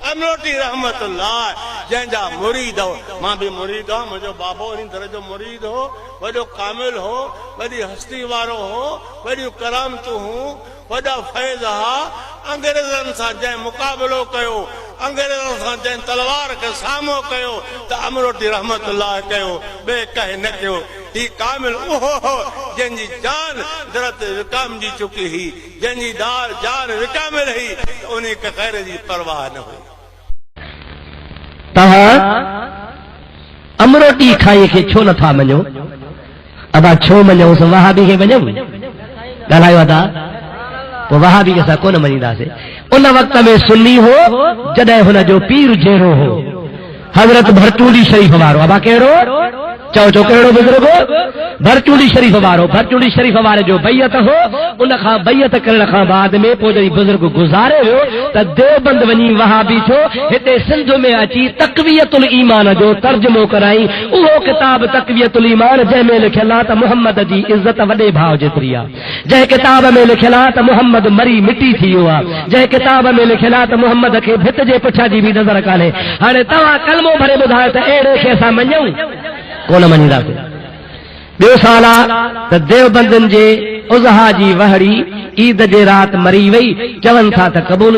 अमरोटी रहमतुल्लाह जंहिंजा मुरीद हो, मां भी मुरीद हो, मुझो बाबो इन तरह जो मुरीद हो, वॾो कामिल हो, वॾी हस्ती वारो हो, वॾियूं करामतूं हूं, वॾा फैज़ हा। अंग्रेज़नि सां जंहिं मुक़ाबिलो कयो, अंग्रेज़नि सां जंहिं तलवार खे साम्हूं कयो त अमरोटी रहमतुल्लाह कयो, ॿिए कंहिं न कयो। ही कामिल उहो हो जंहिंजी जान दरत विकामजी चुकी हुई, जंहिंजी जान विकामिल हुई, उन खे ख़ैर जी परवाह न हुई। तव्हां अमरोटी खाई खे छो नथा मञो? अदा छो मञोसि? वहाबी खे मञूं? ॻाल्हायो अदा पोइ वहाबी खे असां कोन मञींदासीं। उन वक़्त में सुन्नी हो जॾहिं हुनजो पीर जहिड़ो हो हज़रत भरचूली शरीफ़ वारो। अबा कहिड़ो? चओ चओ कहिड़ो बुज़ुर्ग? भरचूली शरीफ़ वारो। भरचूली शरीफ़ वारे जो बैयत हो, उन खां बैयत करण खां बाद में पोइ जॾहिं बुज़ुर्ग गुज़ारे वियो त देवबंद वञी वहाबी छो हिते सिंध में अची तक़वियतुल ईमान जो तर्जुमो कराई। उहो किताब तक़वियतुल ईमान जंहिंमें लिखियल आहे त मुहम्मद जी इज़त वॾे भाउ जेतिरी आहे, जंहिं किताब में लिखियल आहे त मुहम्मद मरी मिटी थी वियो आहे, जंहिं किताब में लिखियल आहे त मुहम्मद खे भित जे पुठियां जी बि नज़र कान्हे। हाणे तव्हां कलमो भरे ॿुधायो त अहिड़े खे असां मञूं? कोन मञींदासीं। ॿियो साल आहे त देवबंदनि जे उज़हा जी वहड़ी ईद जे राति मरी वई, चवनि था त क़बूल